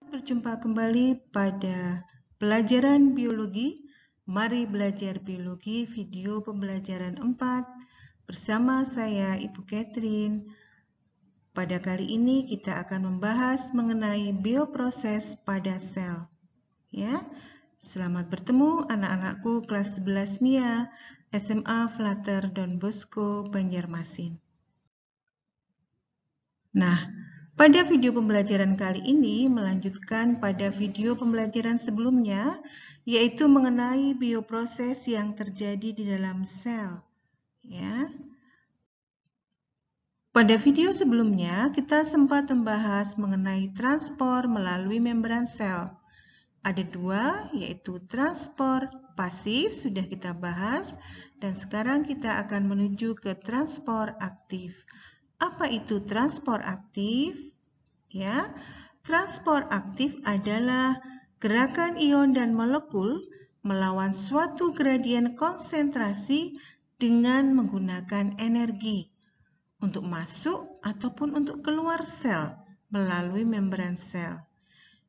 Berjumpa kembali pada pelajaran biologi. Mari belajar biologi video pembelajaran 4 bersama saya Ibu Catherine. Pada kali ini kita akan membahas mengenai bioproses pada sel. Ya, selamat bertemu anak-anakku kelas 11 MIA SMA Flatter Don Bosco Banjarmasin. Nah, pada video pembelajaran kali ini melanjutkan pada video pembelajaran sebelumnya, yaitu mengenai bioproses yang terjadi di dalam sel. Ya. Pada video sebelumnya, kita sempat membahas mengenai transport melalui membran sel. Ada dua, yaitu transport pasif, sudah kita bahas, dan sekarang kita akan menuju ke transport aktif. Apa itu transport aktif? Ya, transport aktif adalah gerakan ion dan molekul melawan suatu gradien konsentrasi dengan menggunakan energi untuk masuk ataupun untuk keluar sel melalui membran sel.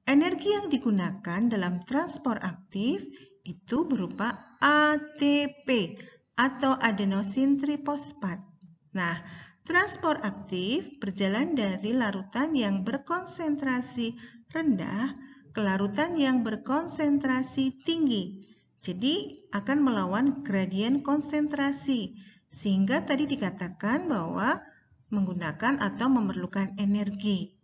Energi yang digunakan dalam transport aktif itu berupa ATP atau adenosin trifosfat. Nah, transport aktif berjalan dari larutan yang berkonsentrasi rendah ke larutan yang berkonsentrasi tinggi. Jadi akan melawan gradien konsentrasi. Sehingga tadi dikatakan bahwa menggunakan atau memerlukan energi.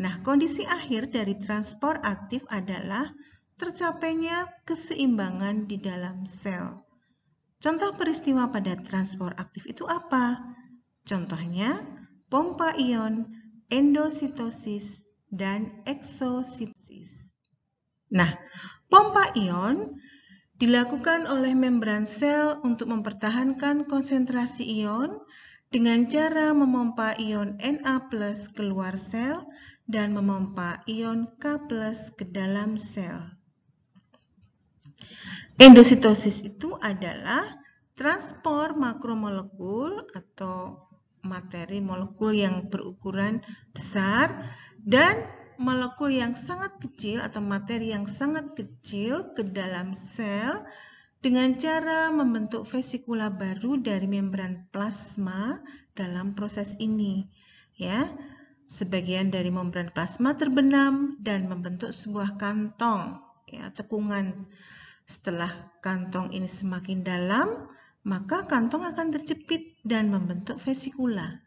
Nah, kondisi akhir dari transport aktif adalah tercapainya keseimbangan di dalam sel. Contoh peristiwa pada transport aktif itu apa? Contohnya, pompa ion, endositosis, dan eksositosis. Nah, pompa ion dilakukan oleh membran sel untuk mempertahankan konsentrasi ion dengan cara memompa ion Na+ keluar sel dan memompa ion K+ ke dalam sel. Endositosis itu adalah transport makromolekul atau materi molekul yang berukuran besar dan molekul yang sangat kecil atau materi yang sangat kecil ke dalam sel dengan cara membentuk vesikula baru dari membran plasma dalam proses ini. Ya, sebagian dari membran plasma terbenam dan membentuk sebuah kantong, ya, cekungan. Setelah kantong ini semakin dalam, maka kantong akan terjepit dan membentuk vesikula.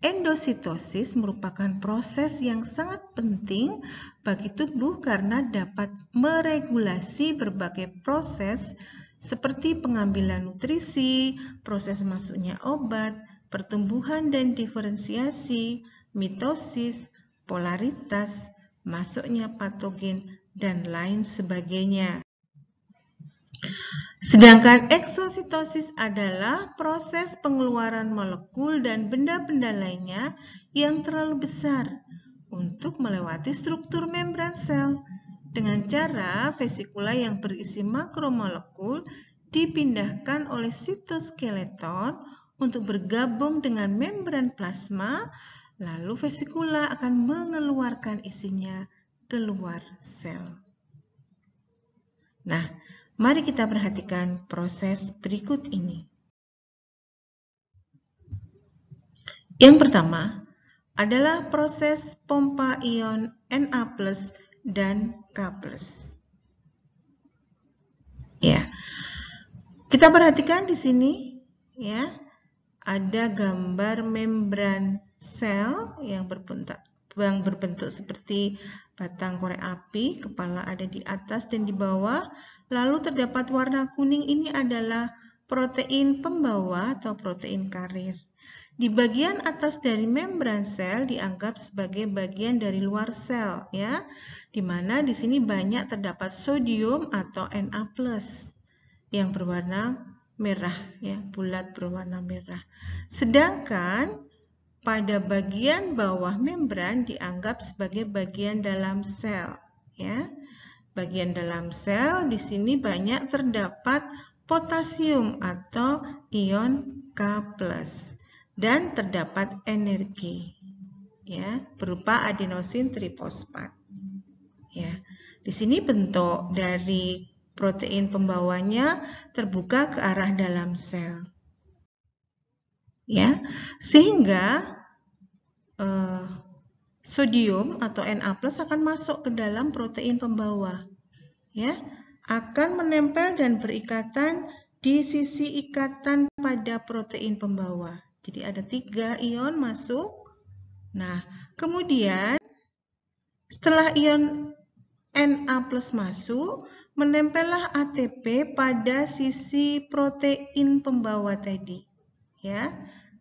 Endositosis merupakan proses yang sangat penting bagi tubuh karena dapat meregulasi berbagai proses seperti pengambilan nutrisi, proses masuknya obat, pertumbuhan dan diferensiasi, mitosis, polaritas, masuknya patogen, dan lain sebagainya. Sedangkan eksositosis adalah proses pengeluaran molekul dan benda-benda lainnya yang terlalu besar untuk melewati struktur membran sel dengan cara vesikula yang berisi makromolekul dipindahkan oleh sitoskeleton untuk bergabung dengan membran plasma, lalu vesikula akan mengeluarkan isinya keluar sel. Nah, mari kita perhatikan proses berikut ini. Yang pertama adalah proses pompa ion Na+ dan K+. Ya. Kita perhatikan di sini, ya. Ada gambar membran sel yang berbentuk seperti batang korek api, kepala ada di atas dan di bawah. Lalu terdapat warna kuning, ini adalah protein pembawa atau protein karir. Di bagian atas dari membran sel dianggap sebagai bagian dari luar sel, ya, di mana di sini banyak terdapat sodium atau Na+ yang berwarna merah, ya, bulat berwarna merah. Sedangkan pada bagian bawah membran dianggap sebagai bagian dalam sel, ya. Bagian dalam sel di sini banyak terdapat potasium atau ion K+ dan terdapat energi, ya, berupa adenosin trifosfat. Ya, di sini bentuk dari protein pembawanya terbuka ke arah dalam sel. Ya, sehingga sodium atau Na+ akan masuk ke dalam protein pembawa. Ya, akan menempel dan berikatan di sisi ikatan pada protein pembawa. Jadi ada 3 ion masuk. Nah, kemudian setelah ion Na+ masuk, menempellah ATP pada sisi protein pembawa tadi. Ya,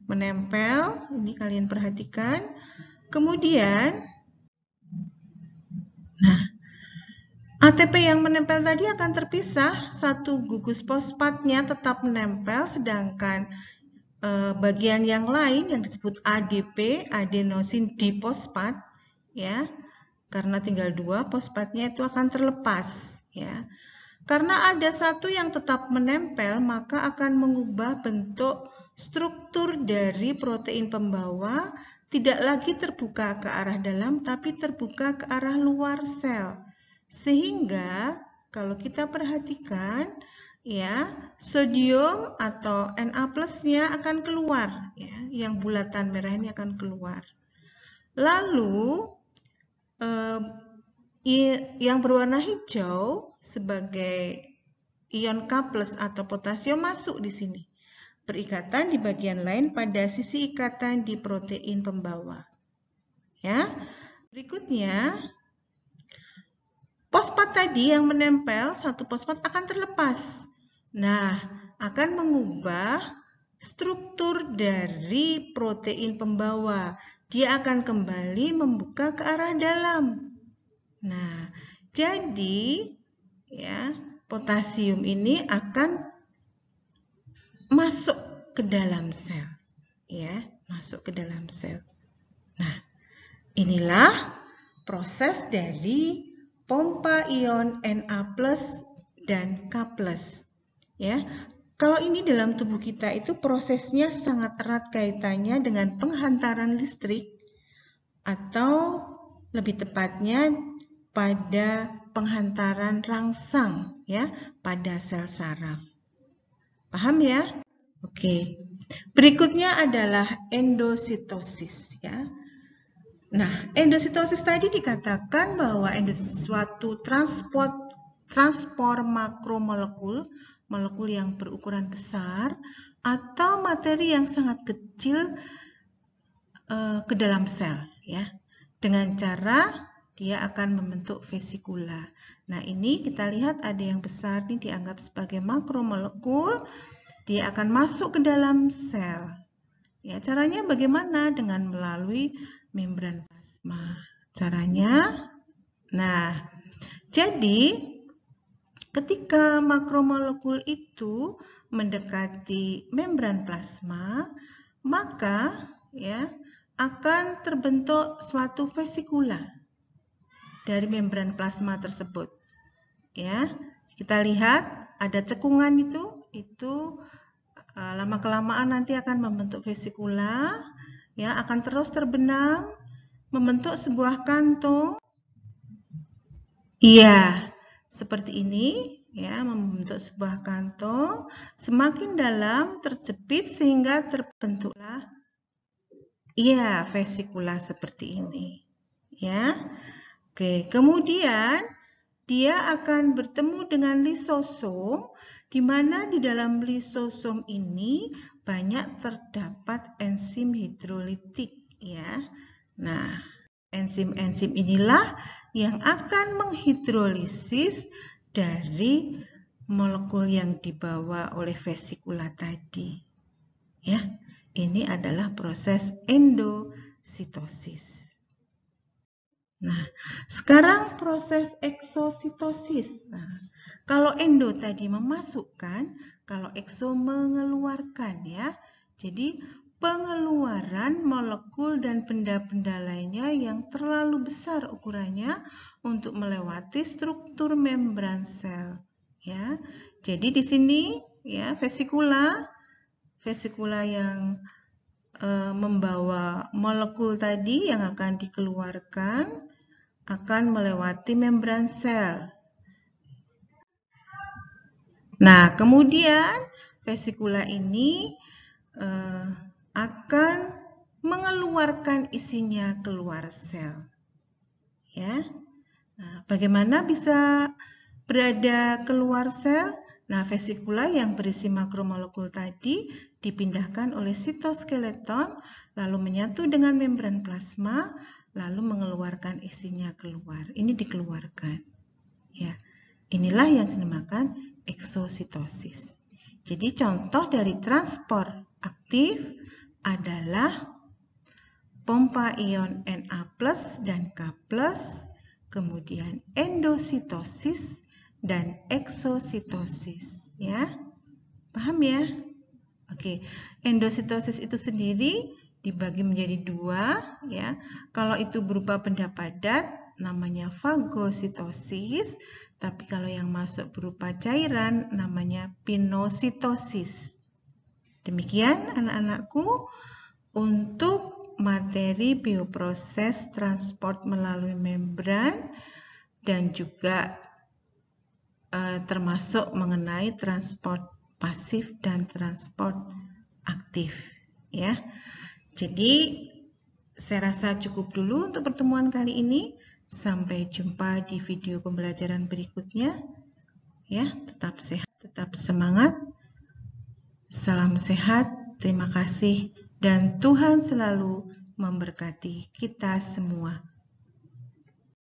menempel, ini kalian perhatikan. Kemudian, nah, ATP yang menempel tadi akan terpisah, satu gugus fosfatnya tetap menempel, sedangkan bagian yang lain yang disebut ADP, adenosin difosfat, ya, karena tinggal 2, fosfatnya itu akan terlepas, ya. Karena ada satu yang tetap menempel, maka akan mengubah bentuk struktur dari protein pembawa, tidak lagi terbuka ke arah dalam, tapi terbuka ke arah luar sel. Sehingga kalau kita perhatikan, ya, sodium atau Na+-nya akan keluar, ya, yang bulatan merah ini akan keluar. Lalu yang berwarna hijau sebagai ion K+ atau potasium masuk di sini, berikatan di bagian lain pada sisi ikatan di protein pembawa. Ya, berikutnya fosfat tadi yang menempel, satu fosfat akan terlepas. Nah, akan mengubah struktur dari protein pembawa. Dia akan kembali membuka ke arah dalam. Nah, jadi ya, potasium ini akan masuk ke dalam sel. Ya, masuk ke dalam sel. Nah, inilah proses dari pompa ion Na+ dan K+. Ya. Kalau ini dalam tubuh kita itu prosesnya sangat erat kaitannya dengan penghantaran listrik atau lebih tepatnya pada penghantaran rangsang, ya, pada sel saraf. Paham ya? Oke. Berikutnya adalah endositosis, ya. Nah, endositosis tadi dikatakan bahwa suatu transport makromolekul, molekul yang berukuran besar atau materi yang sangat kecil ke dalam sel, ya. Dengan cara dia akan membentuk vesikula. Nah, ini kita lihat ada yang besar ini dianggap sebagai makromolekul. Dia akan masuk ke dalam sel. Ya, caranya bagaimana? Dengan melalui membran plasma. Caranya, nah, jadi ketika makromolekul itu mendekati membran plasma, maka ya akan terbentuk suatu vesikula dari membran plasma tersebut. Ya, kita lihat ada cekungan itu lama-kelamaan nanti akan membentuk vesikula, ya, akan terus terbenam, membentuk sebuah kantung. Iya, seperti ini, ya, membentuk sebuah kantung, semakin dalam terjepit sehingga terbentuklah, iya, vesikula seperti ini, ya. Oke, kemudian dia akan bertemu dengan lisosom, di mana di dalam lisosom ini banyak terdapat enzim hidrolitik, ya. Nah, enzim-enzim inilah yang akan menghidrolisis dari molekul yang dibawa oleh vesikula tadi. Ya, ini adalah proses endositosis. Nah, sekarang proses eksositosis. Nah, kalau endo tadi memasukkan, kalau ekso mengeluarkan, ya. Jadi pengeluaran molekul dan benda-benda lainnya yang terlalu besar ukurannya untuk melewati struktur membran sel, ya. Jadi di sini, ya, vesikula yang membawa molekul tadi yang akan dikeluarkan akan melewati membran sel. Nah, kemudian vesikula ini akan mengeluarkan isinya keluar sel. Ya. Nah, bagaimana bisa berada keluar sel? Nah, vesikula yang berisi makromolekul tadi dipindahkan oleh sitoskeleton, lalu menyatu dengan membran plasma, lalu mengeluarkan isinya keluar. Ini dikeluarkan. Ya. Inilah yang dinamakan eksositosis. Jadi contoh dari transport aktif adalah pompa ion Na+ dan K+, kemudian endositosis dan eksositosis, ya. Paham ya? Oke, endositosis itu sendiri dibagi menjadi dua, ya. Kalau itu berupa benda padat namanya fagositosis, tapi kalau yang masuk berupa cairan namanya pinositosis. Demikian anak-anakku untuk materi bioproses transport melalui membran dan juga termasuk mengenai transport pasif dan transport aktif, ya. Jadi saya rasa cukup dulu untuk pertemuan kali ini. Sampai jumpa di video pembelajaran berikutnya. Ya, tetap sehat, tetap semangat. Salam sehat, terima kasih, dan Tuhan selalu memberkati kita semua.